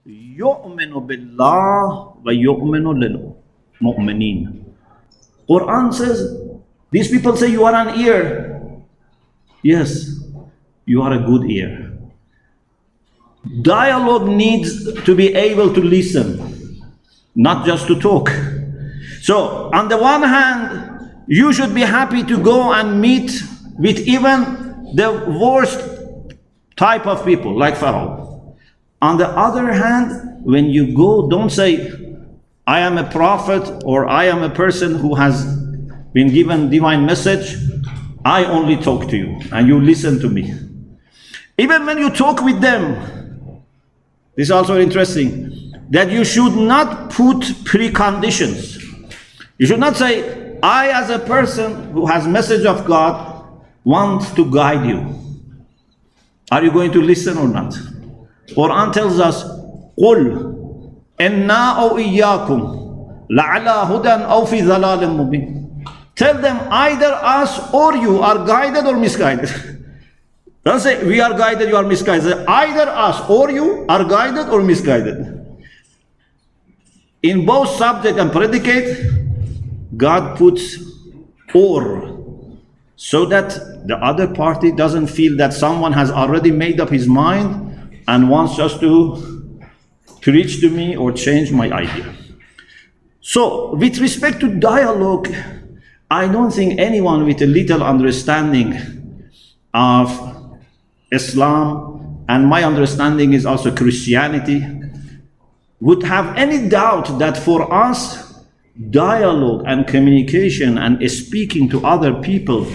يؤمن بالله ويؤمن للمؤمنين. Quran says, these people say you are an ear. Yes, you are a good ear. Dialogue needs to be able to listen, not just to talk. So, on the one hand, you should be happy to go and meet with even the worst type of people, like Pharaoh. On the other hand, when you go, don't say, I am a prophet or I am a person who has been given divine message. I only talk to you and you listen to me. Even when you talk with them, this is also interesting, that you should not put preconditions. You should not say, I as a person who has message of God want to guide you. Are you going to listen or not? Quran tells us, قُلْ إِنَّا أَوْ إِيَّاكُمْ لَعَلَى هُدًى أَوْ فِي ضَلَالٍ مُبِينٍ. Tell them either us or you are guided or misguided. Don't say we are guided, you are misguided. Say, either us or you are guided or misguided. In both subject and predicate, God puts or, so that the other party doesn't feel that someone has already made up his mind and wants just to preach to me or change my idea. So, with respect to dialogue, I don't think anyone with a little understanding of Islam, and my understanding is also Christianity, would have any doubt that for us, dialogue and communication and speaking to other people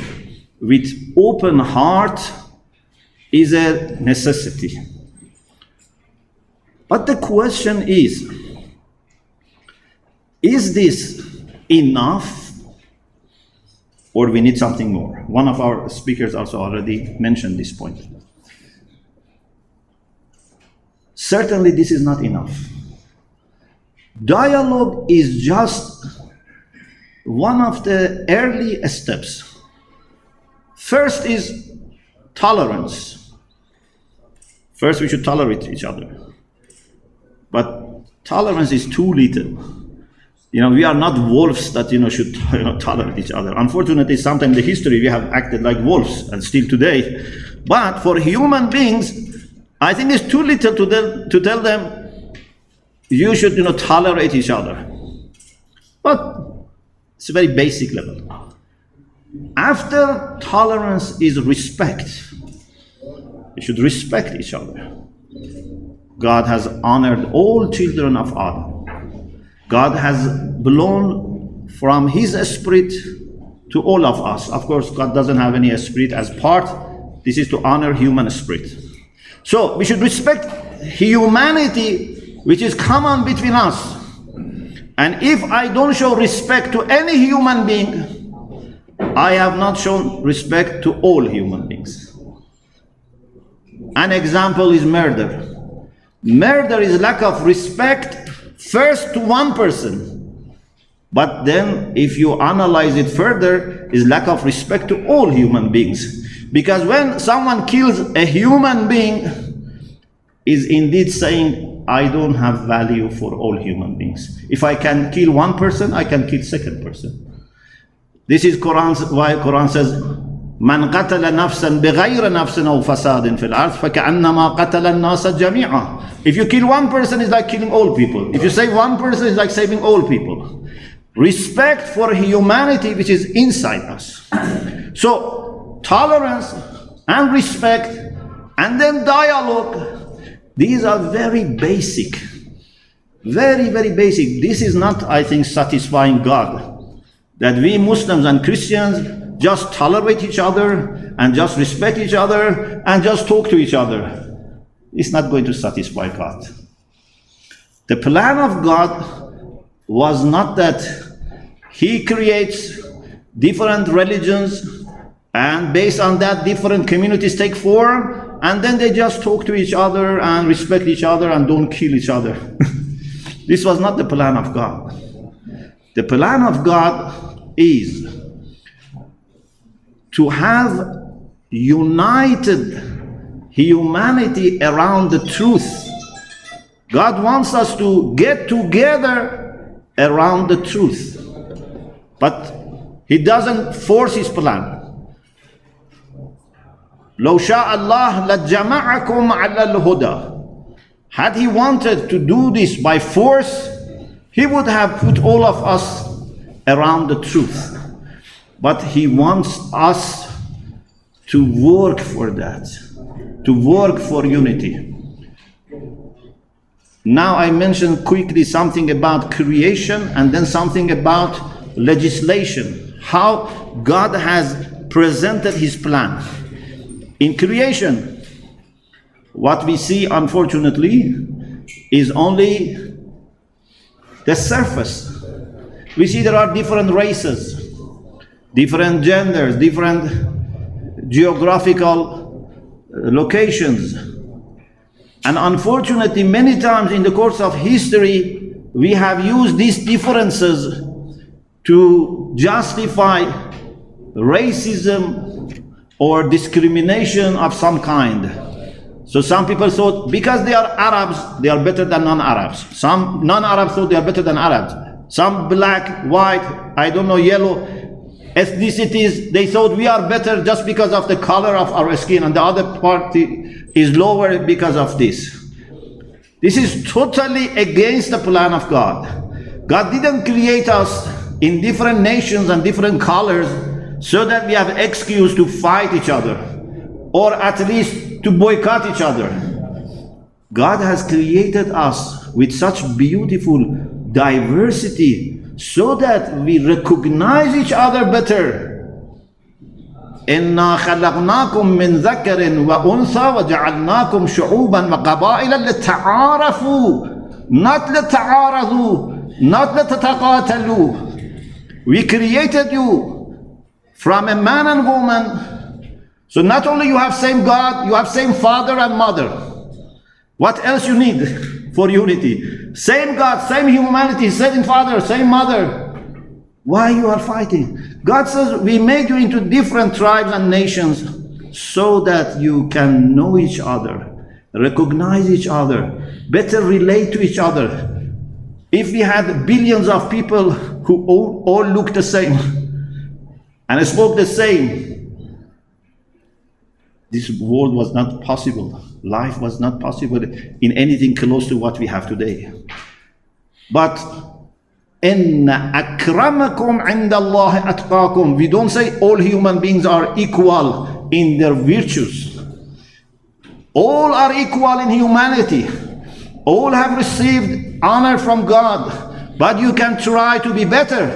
with open heart is a necessity. But the question is this enough or we need something more? One of our speakers also already mentioned this point. Certainly this is not enough. Dialogue is just one of the early steps. First is tolerance. First we should tolerate each other. But tolerance is too little. We are not wolves that should tolerate each other. Unfortunately, sometimes in the history we have acted like wolves, and still today. But for human beings, I think it's too little to tell them you should tolerate each other. But it's a very basic level. After tolerance is respect. You should respect each other. God has honored all children of Adam. God has blown from His Spirit to all of us. Of course, God doesn't have any spirit as part. This is to honor human spirit. So we should respect humanity, which is common between us. And if I don't show respect to any human being, I have not shown respect to all human beings. An example is murder. Murder is lack of respect first to one person, but then if you analyze it further, is lack of respect to all human beings. Because when someone kills a human being, is indeed saying, I don't have value for all human beings. If I can kill one person, I can kill second person. This is why Quran says, من قتل نفسا بغير نفس أو فساد في الأرض فكأنما قتل الناس جميعا. If you kill one person, it's like killing all people. If you save one person, it's like saving all people. Respect for humanity, which is inside us. So, tolerance and respect, and then dialogue. These are very basic. Very, very basic. This is not, I think, satisfying God. That we Muslims and Christians just tolerate each other and just respect each other and just talk to each other. It's not going to satisfy God. The plan of God was not that He creates different religions and based on that different communities take form and then they just talk to each other and respect each other and don't kill each other. This was not the plan of God. The plan of God is to have united humanity around the truth God wants us to get together around the truth. But He doesn't force His plan. لو شاء الله لجمعكم على الهدى. Had He wanted to do this by force, He would have put all of us around the truth. But He wants us to work for that, to work for unity. Now I mentioned quickly something about creation and then something about legislation, how God has presented His plan. In creation, what we see, unfortunately, is only the surface. We see there are different races, different genders, different geographical locations. And unfortunately, many times in the course of history, we have used these differences to justify racism or discrimination of some kind. So some people thought because they are Arabs, they are better than non-Arabs. Some non-Arabs thought they are better than Arabs. Some black, white, I don't know, yellow ethnicities, they thought we are better just because of the color of our skin, and the other party is lower because of this. This is totally against the plan of God. God didn't create us in different nations and different colors so that we have excuse to fight each other, or at least to boycott each other. God has created us with such beautiful diversity so that we recognize each other better. إِنَّا خَلَقْنَاكُم مِّن ذَكَرٍ وَأُنثَى وَجَعَلْنَاكُمْ شُعُوبًا وَقَبَائِلًا لِتَعَارَفُوا, not لِتَعَارَضُوا, not لِتَتَقَاتَلُوا. We created you from a man and woman. So not only you have same God, you have same father and mother. What else you need for unity? Same God, same humanity, same father, same mother. Why you are fighting? God says we made you into different tribes and nations so that you can know each other, recognize each other, better relate to each other. If we had billions of people who all looked the same and spoke the same, this world was not possible. Life was not possible in anything close to what we have today. But إِنَّ أَكْرَمَكُمْ عِنْدَ اللَّهِ أَتْقَاكُمْ. We don't say all human beings are equal in their virtues. All are equal in humanity. All have received honor from God. But you can try to be better.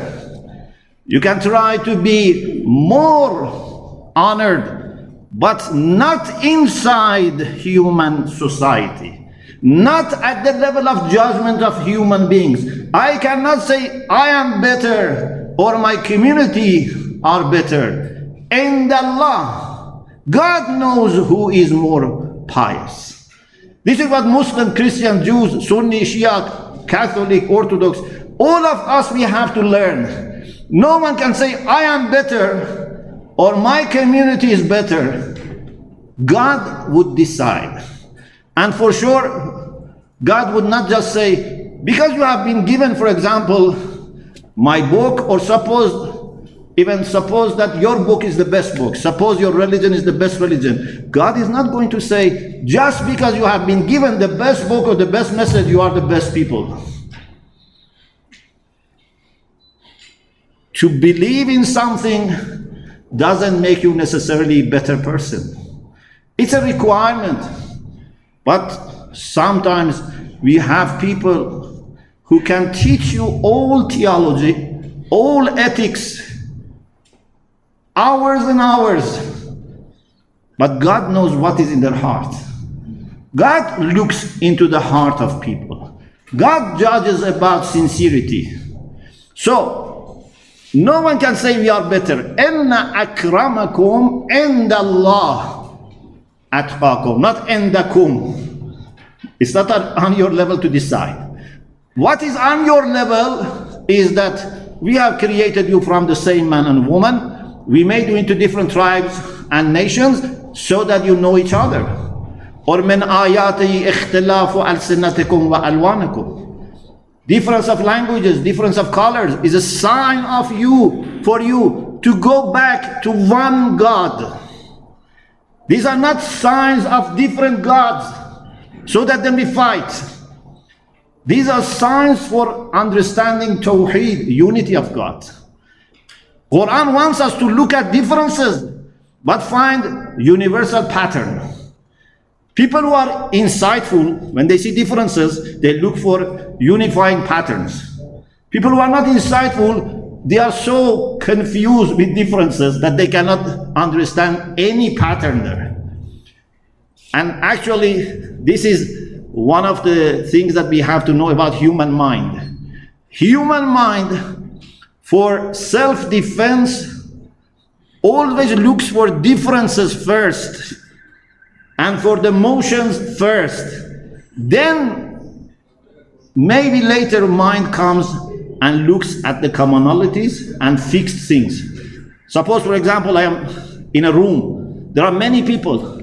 You can try to be more honored, but not inside human society. Not at the level of judgment of human beings. I cannot say I am better or my community are better. And Allah, God knows who is more pious. This is what Muslim, Christian, Jews, Sunni, Shia, Catholic, Orthodox, all of us, we have to learn. No one can say I am better or my community is better. God would decide. And for sure, God would not just say, because you have been given, for example, my book, or suppose that your book is the best book, suppose your religion is the best religion. God is not going to say, just because you have been given the best book or the best message, you are the best people. To believe in something doesn't make you necessarily a better person. It's a requirement. But sometimes we have people who can teach you all theology, all ethics, hours and hours. But God knows what is in their heart. God looks into the heart of people. God judges about sincerity. So, no one can say we are better. Inna akramakum indallah atqakum, not indakum. It's not on your level to decide. What is on your level is that we have created you from the same man and woman. We made you into different tribes and nations so that you know each other. Or min ayatihi ikhtilafu alsinatikum wa alwanikum. Difference of languages, difference of colors is a sign of you, for you to go back to one God. These are not signs of different gods, so that then we fight. These are signs for understanding Tawheed, unity of God. Quran wants us to look at differences, but find universal pattern. People who are insightful, when they see differences, they look for unifying patterns. People who are not insightful, they are so confused with differences that they cannot understand any pattern there. And actually, this is one of the things that we have to know about human mind. Human mind, for self-defense, always looks for differences first, and for the motions first. Then, maybe later mind comes and looks at the commonalities and fixed things. Suppose, for example, I am in a room. There are many people.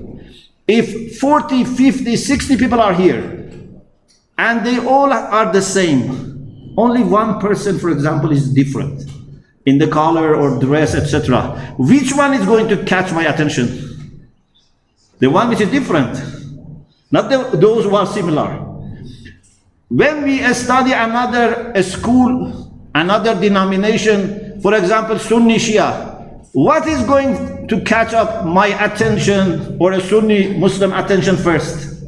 If 40, 50, 60 people are here, and they all are the same, only one person, for example, is different in the color or dress, etc. Which one is going to catch my attention? The one which is different, not those who are similar. When we study another school, another denomination, for example, Sunni Shia, what is going to catch up my attention or a Sunni Muslim attention first?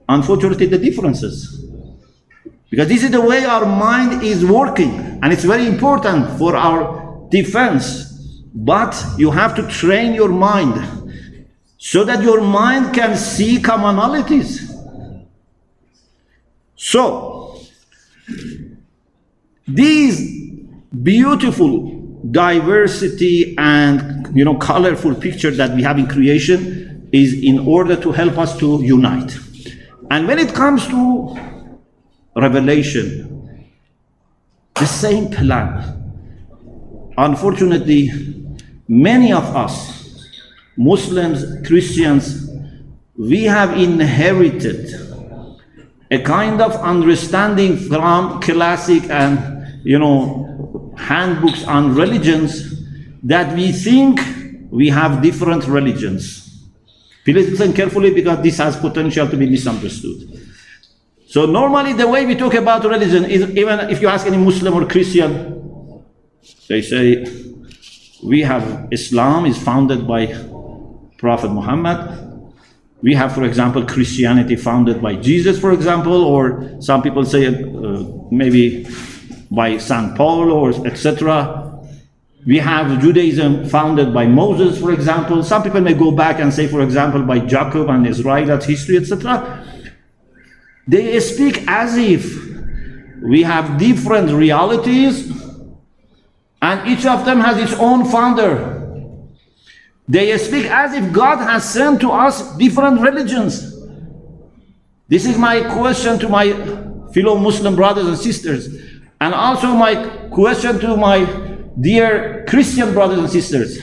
Unfortunately, the differences. Because this is the way our mind is working, and it's very important for our defense. But you have to train your mind so that your mind can see commonalities. So, these beautiful diversity and colorful picture that we have in creation is in order to help us to unite. And when it comes to revelation, the same plan. Unfortunately, many of us, Muslims, Christians, we have inherited a kind of understanding from classic and handbooks on religions that we think we have different religions. Please listen carefully, because this has potential to be misunderstood. So normally the way we talk about religion is, even if you ask any Muslim or Christian, they say we have Islam is founded by Prophet Muhammad. We have, for example, Christianity founded by Jesus, for example, or some people say maybe by St. Paul, or etc. We have Judaism founded by Moses, for example. Some people may go back and say, for example, by Jacob and Israelite history, etc. They speak as if we have different realities, and each of them has its own founder. They speak as if God has sent to us different religions. This is my question to my fellow Muslim brothers and sisters, and also my question to my dear Christian brothers and sisters.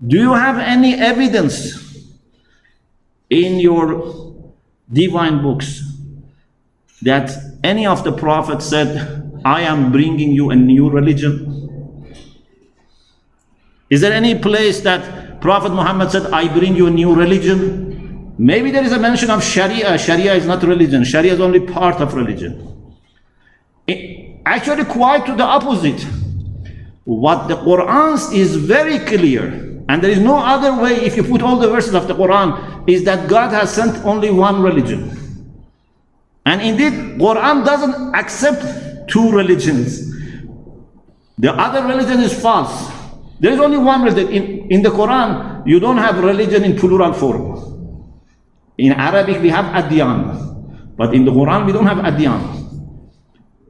Do you have any evidence in your divine books that any of the prophets said, I am bringing you a new religion? Is there any place that Prophet Muhammad said, I bring you a new religion? Maybe there is a mention of Sharia. Sharia is not religion. Sharia is only part of religion. Actually, quite to the opposite. What the Quran is very clear, and there is no other way, if you put all the verses of the Quran, is that God has sent only one religion. And indeed, Quran doesn't accept two religions. The other religion is false. There is only one religion. In the Quran, you don't have religion in plural form. In Arabic, we have adyan. But in the Quran, we don't have adyan.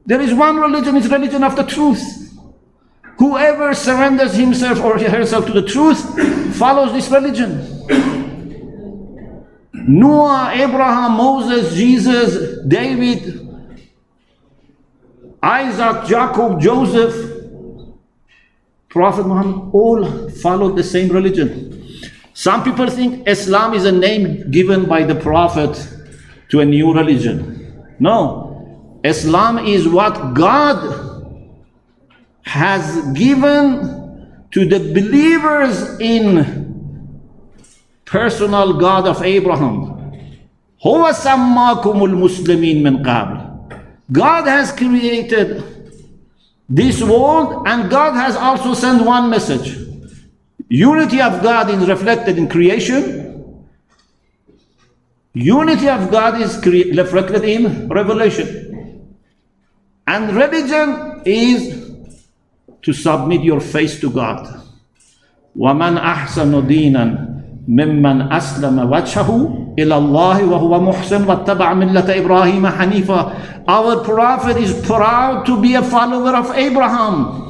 There is one religion, it's religion of the truth. Whoever surrenders himself or herself to the truth follows this religion. Noah, Abraham, Moses, Jesus, David, Isaac, Jacob, Joseph, Prophet Muhammad, all followed the same religion. Some people think Islam is a name given by the Prophet to a new religion. No, Islam is what God has given to the believers in personal God of Abraham. هو سماكم المسلمين من قبل. God has created this world, and God has also sent one message. Unity of God is reflected in creation. Unity of God is reflected in revelation. And religion is to submit your face to God. وَمَنْ أَحْسَنُ دِينًا ممن أسلم وجهه إلى الله وهو محسن واتبع ملة إبراهيم حنيفا. Our prophet is proud to be a follower of Abraham.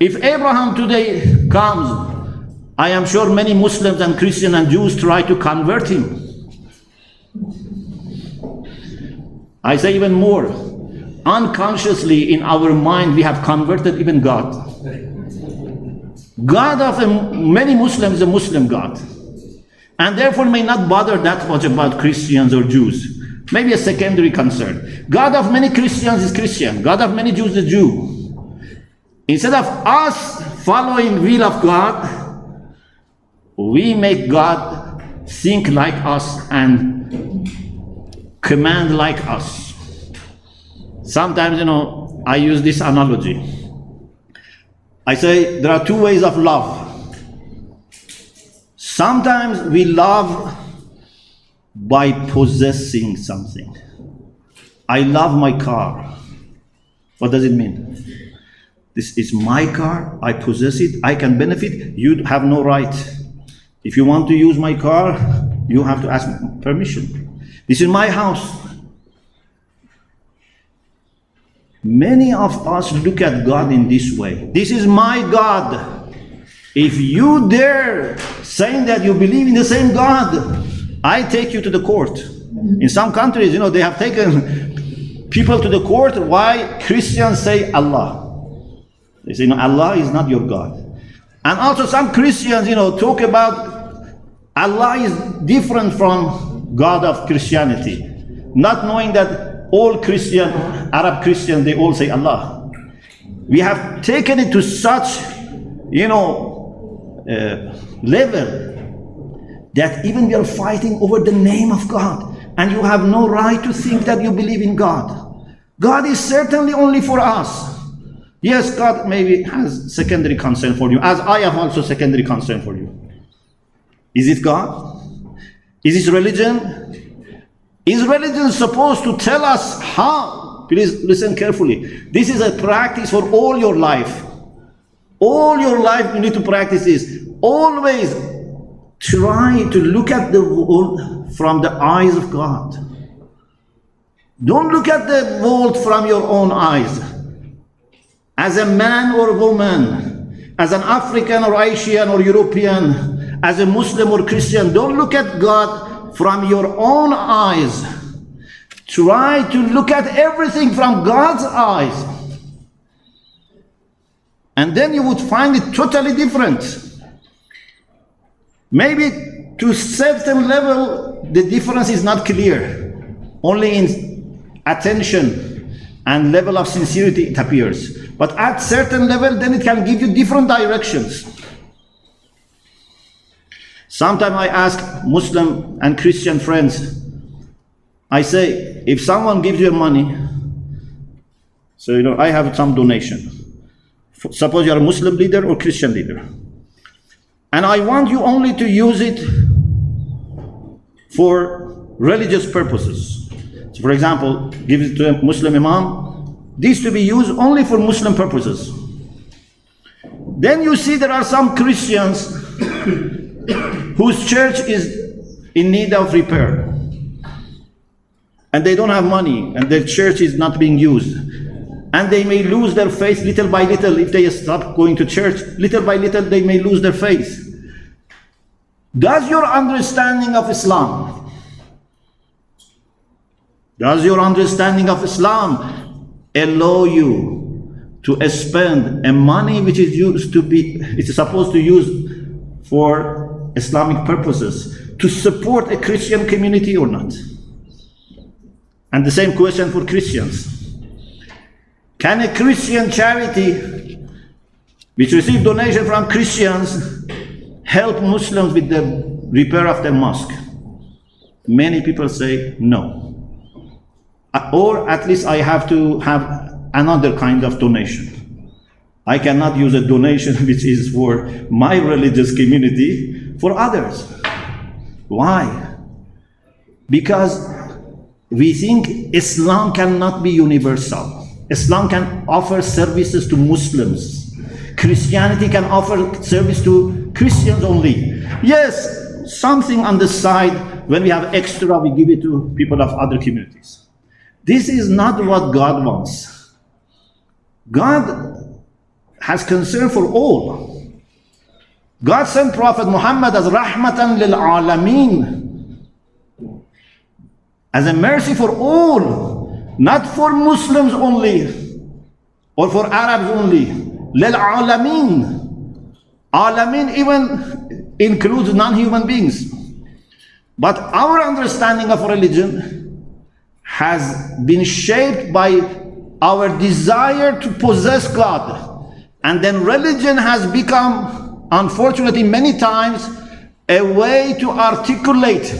If Abraham today comes, I am sure many Muslims and Christians and Jews try to convert him. I say even more, unconsciously in our mind we have converted even God. God of many Muslims is a Muslim God, and therefore may not bother that much about Christians or Jews. Maybe a secondary concern. God of many Christians is Christian. God of many Jews is Jew. Instead of us following will of God, we make God think like us and command like us. Sometimes, I use this analogy. I say there are two ways of love. Sometimes we love by possessing something. I love my car. What does it mean? This is my car, I possess it, I can benefit, you have no right. If you want to use my car, you have to ask permission. This is my house. Many of us look at God in this way. This is my God. If you dare saying that you believe in the same God, I take you to the court. In some countries, they have taken people to the court. Why? Christians say Allah. They say, no, Allah is not your God. And also some Christians, talk about Allah is different from God of Christianity. Not knowing that all Arab Christians, they all say Allah. We have taken it to such, level that even we are fighting over the name of God. And you have no right to think that you believe in God. God is certainly only for us. Yes, God maybe has secondary concern for you, as I have also secondary concern for you. Is it God? Is it religion? Is religion supposed to tell us how? Please listen carefully. This is a practice for all your life. All your life you need to practice this. Always try to look at the world from the eyes of God. Don't look at the world from your own eyes. As a man or woman, as an African or Asian or European, as a Muslim or Christian, don't look at God from your own eyes. Try to look at everything from God's eyes. And then you would find it totally different. Maybe to a certain level, the difference is not clear. Only in attention and level of sincerity it appears. But at certain level, then it can give you different directions. Sometimes I ask Muslim and Christian friends, I say, if someone gives you money, so I have some donation. Suppose you're a Muslim leader or Christian leader. And I want you only to use it for religious purposes. So for example, give it to a Muslim imam, this to be used only for Muslim purposes. Then you see there are some Christians whose church is in need of repair. And they don't have money, and their church is not being used. And they may lose their faith little by little if they stop going to church. Little by little they may lose their faith. Does your understanding of Islam allow you to spend a money which is it's supposed to use for Islamic purposes to support a Christian community or not? And the same question for Christians. Can a Christian charity which receives donation from Christians help Muslims with the repair of their mosque? Many people say no. Or at least I have to have another kind of donation. I cannot use a donation which is for my religious community for others. Why? Because we think Islam cannot be universal. Islam can offer services to Muslims. Christianity can offer service to Christians only. Yes, something on the side, when we have extra, we give it to people of other communities. This is not what God wants. God has concern for all. God sent Prophet Muhammad as rahmatan lil alameen, as a mercy for all, not for Muslims only or for Arabs only. Lil alameen. Alameen even includes non-human beings. But our understanding of religion has been shaped by our desire to possess God. And then religion has become, unfortunately many times, a way to articulate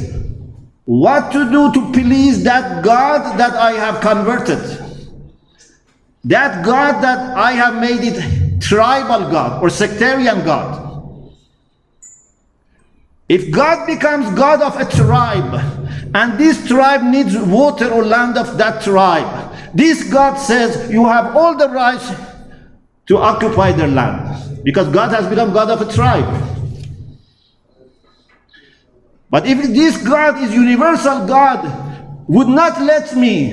what to do to please that God that I have converted. That God that I have made it tribal God or sectarian God. If God becomes God of a tribe, and this tribe needs water or land of that tribe, this God says you have all the rights to occupy their land, because God has become God of a tribe. But if this God is universal God, would not let me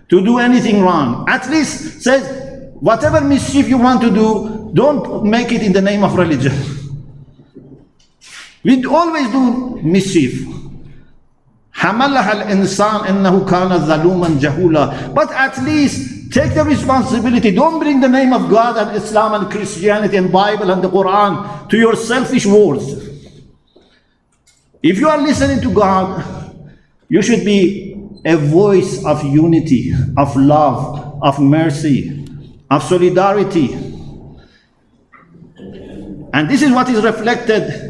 to do anything wrong, at least says whatever mischief you want to do, don't make it in the name of religion. We always do mischief. حَمَلَهَا الْإِنسَانِ إِنَّهُ كَانَ ظَلُومًا جَهُولًا. But at least take the responsibility. Don't bring the name of God and Islam and Christianity and Bible and the Quran to your selfish words. If you are listening to God, you should be a voice of unity, of love, of mercy, of solidarity. And this is what is reflected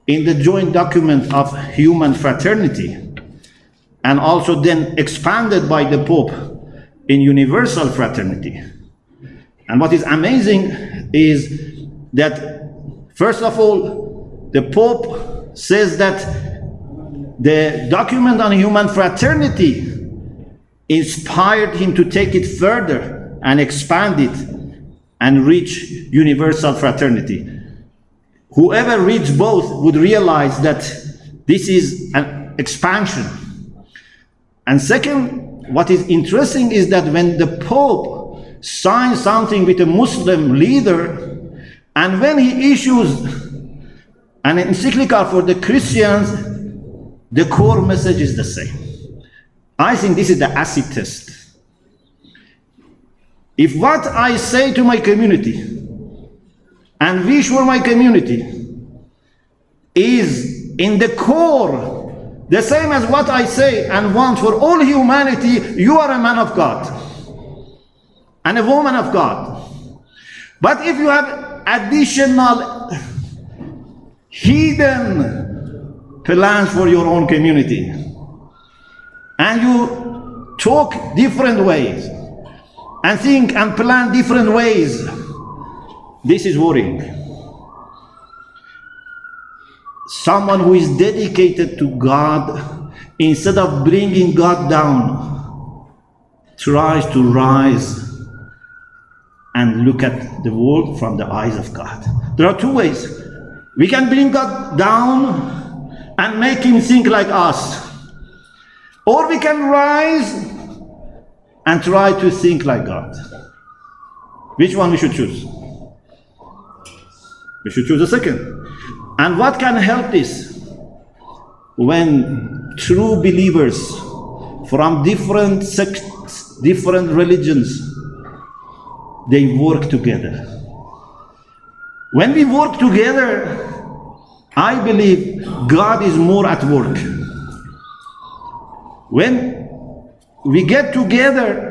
in the joint document of human fraternity, and also then expanded by the Pope in universal fraternity. And what is amazing is that, first of all, the Pope says that the document on human fraternity inspired him to take it further and expand it and reach universal fraternity. Whoever reads both would realize that this is an expansion. And second, what is interesting is that when the Pope signs something with a Muslim leader, and when he issues an encyclical for the Christians, the core message is the same. I think this is the acid test. If what I say to my community and wish for my community is in the core the same as what I say and want for all humanity, you are a man of God and a woman of God. But if you have additional hidden plans for your own community, and you talk different ways and think and plan different ways, this is worrying. Someone who is dedicated to God, instead of bringing God down, tries to rise and look at the world from the eyes of God. There are two ways. We can bring God down and make him think like us, or we can rise and try to think like God. Which one we should choose? We should choose the second. And what can help this? When true believers from different sects, different religions, they work together. When we work together, I believe God is more at work. When we get together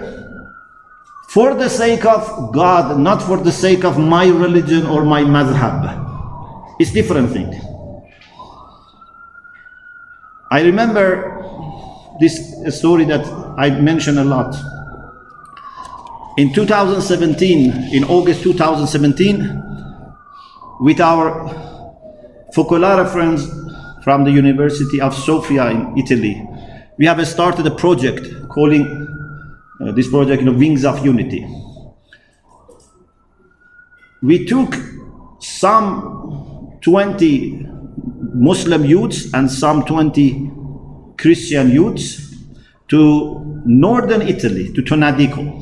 for the sake of God, not for the sake of my religion or my madhab, it's different thing. I remember this story that I mention a lot. In 2017, in August 2017, with our Focolare friends from the University of Sofia in Italy, we have started a project calling this project, Wings of Unity. We took some 20 Muslim youths and some 20 Christian youths to northern Italy, to Tonadico.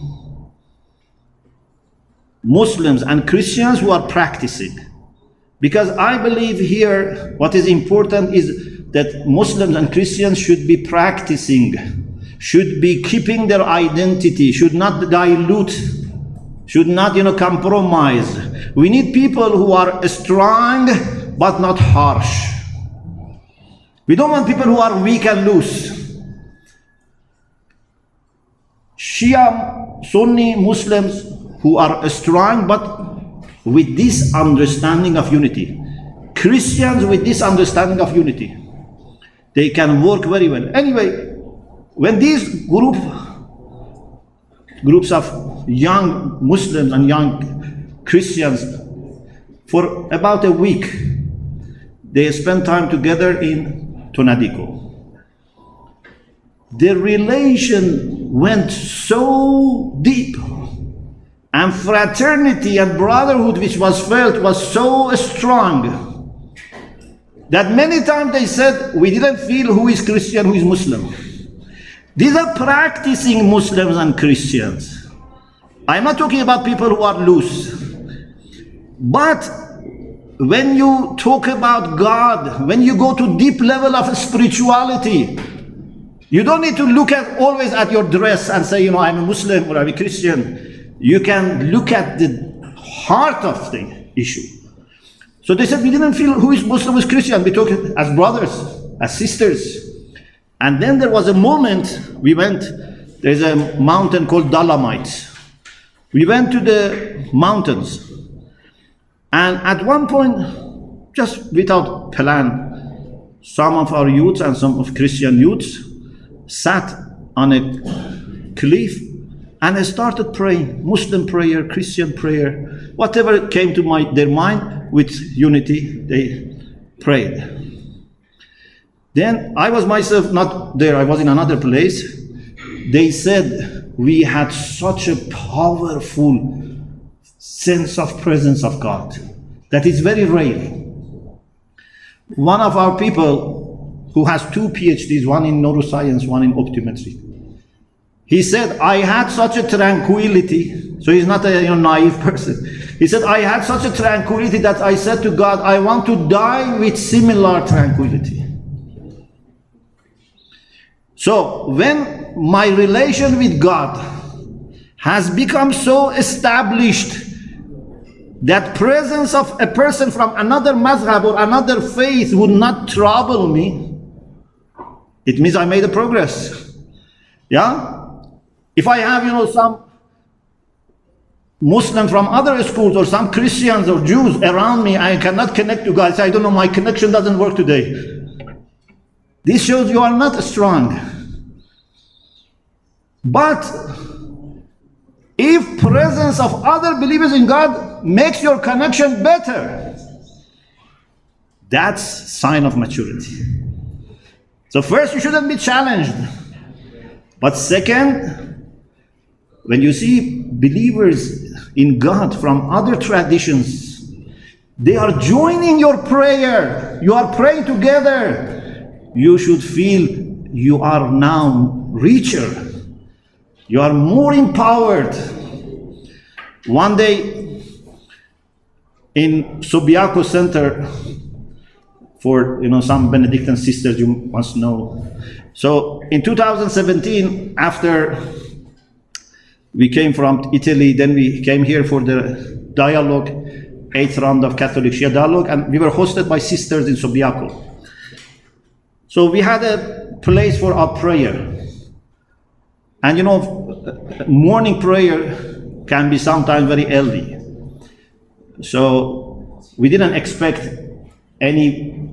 Muslims and Christians who are practicing. Because I believe here what is important is that Muslims and Christians should be practicing, should be keeping their identity, should not dilute, should not compromise. We need people who are strong but not harsh. We don't want people who are weak and loose. Shia, Sunni Muslims who are strong but with this understanding of unity. Christians with this understanding of unity. They can work very well. Anyway, when these groups of young Muslims and young Christians, for about a week, they spent time together in Tonadico. The relation went so deep, and fraternity and brotherhood which was felt was so strong that many times they said, we didn't feel who is Christian, who is Muslim. These are practicing Muslims and Christians. I'm not talking about people who are loose. But when you talk about God, when you go to deep level of spirituality, you don't need to look at always at your dress and say, I'm a Muslim or I'm a Christian. You can look at the heart of the issue. So they said, we didn't feel who is Muslim, who is Christian. We talk as brothers, as sisters. And then there was a moment we went, there's a mountain called Dolomites. We went to the mountains. And at one point, just without plan, some of our youths and some of Christian youths sat on a cliff and started praying, Muslim prayer, Christian prayer, whatever came to their mind with unity, they prayed. Then I was myself not there, I was in another place. They said we had such a powerful sense of presence of God that is very rare. One of our people who has 2 PhDs, one in neuroscience, one in optometry, he said, I had such a tranquility. So he's not a naive person. He said, I had such a tranquility that I said to God, I want to die with similar tranquility. So when my relation with God has become so established that presence of a person from another madhab or another faith would not trouble me, it means I made a progress. Yeah? If I have, some Muslim from other schools or some Christians or Jews around me, I cannot connect to God. I say, I don't know, my connection doesn't work today. This shows you are not strong. But if presence of other believers in God makes your connection better, that's sign of maturity. So first, you shouldn't be challenged. But second, when you see believers in God from other traditions, they are joining your prayer. You are praying together. You should feel you are now richer. You are more empowered. One day in Subiaco Center, for some Benedictine sisters you must know. So in 2017, after We came from Italy, then we came here for the dialogue, 8th round of Catholic Shia dialogue, and we were hosted by sisters in Subiaco. So we had a place for our prayer. And you know, morning prayer can be sometimes very early. So we didn't expect any,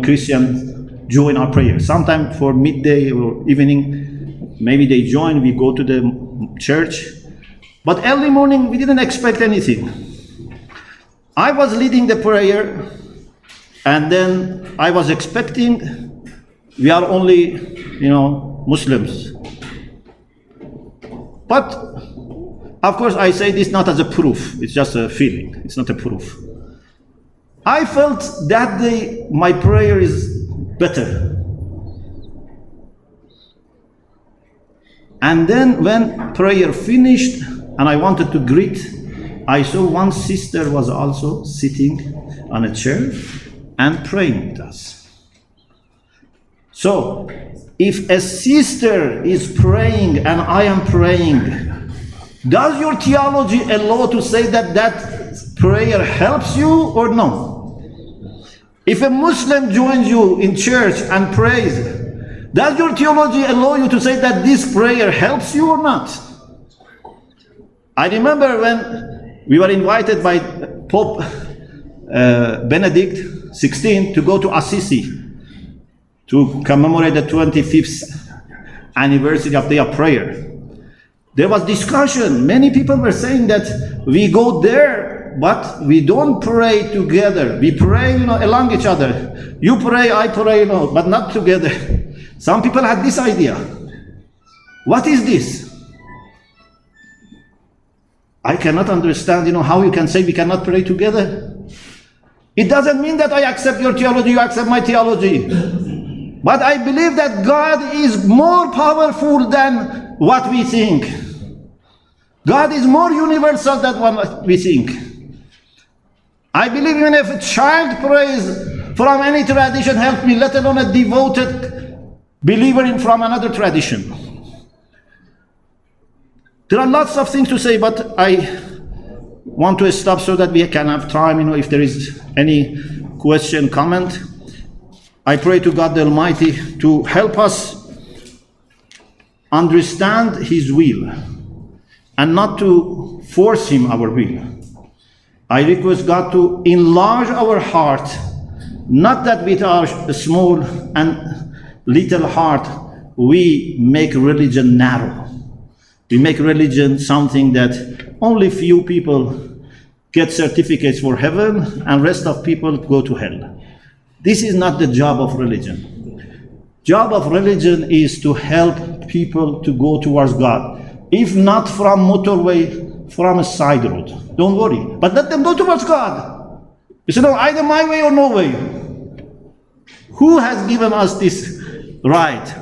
Christian join our prayer. Sometimes for midday or evening, maybe they join, we go to the church. But early morning, we didn't expect anything. I was leading the prayer, and then I was expecting, we are only, Muslims. But, of course, I say this not as a proof, it's just a feeling, it's not a proof. I felt that day my prayer is better. And then when prayer finished and I wanted to greet, I saw one sister was also sitting on a chair and praying with us. So, if a sister is praying and I am praying, does your theology allow to say that that prayer helps you or no? If a Muslim joins you in church and prays, does your theology allow you to say that this prayer helps you or not? I remember when we were invited by Pope Benedict XVI to go to Assisi to commemorate the 25th anniversary of Day of Prayer. There was discussion. Many people were saying that we go there, but we don't pray together. We pray, along each other. You pray, I pray, but not together. Some people had this idea. What is this? I cannot understand, how you can say we cannot pray together. It doesn't mean that I accept your theology, you accept my theology. But I believe that God is more powerful than what we think. God is more universal than what we think. I believe even if a child prays from any tradition, help me, let alone a devoted believer from another tradition. There are lots of things to say, but I want to stop so that we can have time, if there is any question, comment. I pray to God the Almighty to help us understand His will and not to force Him our will. I request God to enlarge our heart, not that with our small and little heart we make religion narrow. We make religion something that only few people get certificates for heaven and rest of people go to hell. This is not the job of religion. Job of religion is to help people to go towards God. If not from motorway, from a side road. Don't worry. But let them go towards God. You say, no, either my way or no way. Who has given us this right?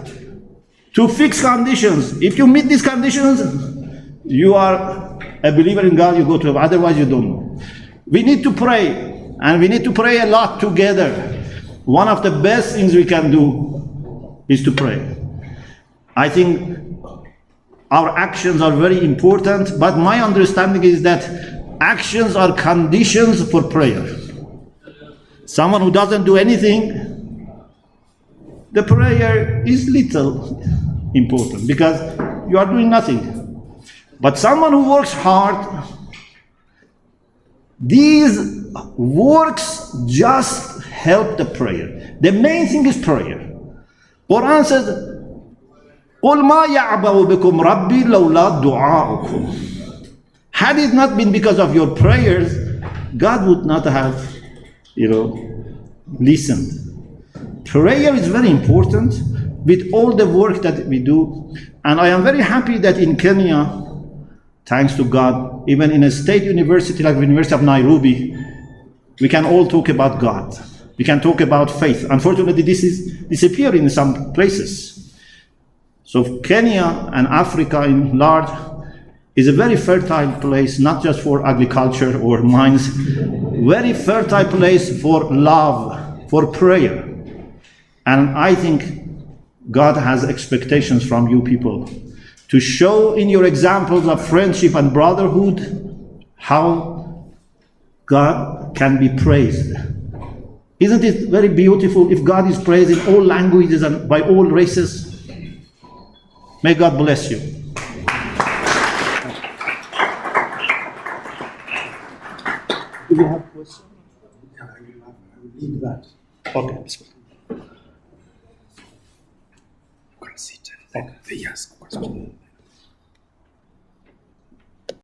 To fix conditions. If you meet these conditions, you are a believer in God, you go to heaven. Otherwise, you don't know. We need to pray. And we need to pray a lot together. One of the best things we can do is to pray. I think our actions are very important, but my understanding is that actions are conditions for prayer. Someone who doesn't do anything, the prayer is little important because you are doing nothing. But someone who works hard, these works just help the prayer. The main thing is prayer. Quran says, قُلْ مَا يَعْبَوْ بِكُمْ رَبِّي لَوْلَا دُعَاؤُكُمْ. Had it not been because of your prayers, God would not have, listened. Prayer is very important with all the work that we do. And I am very happy that in Kenya, thanks to God, even in a state university like the University of Nairobi, we can all talk about God. We can talk about faith. Unfortunately, this is disappearing in some places. So Kenya and Africa in large is a very fertile place, not just for agriculture or mines, very fertile place for love, for prayer. And I think God has expectations from you people to show in your examples of friendship and brotherhood how God can be praised. Isn't it very beautiful if God is praised in all languages and by all races? May God bless you. Do you have questions? Yeah, I will leave that. Okay. You can sit. Okay. They ask questions.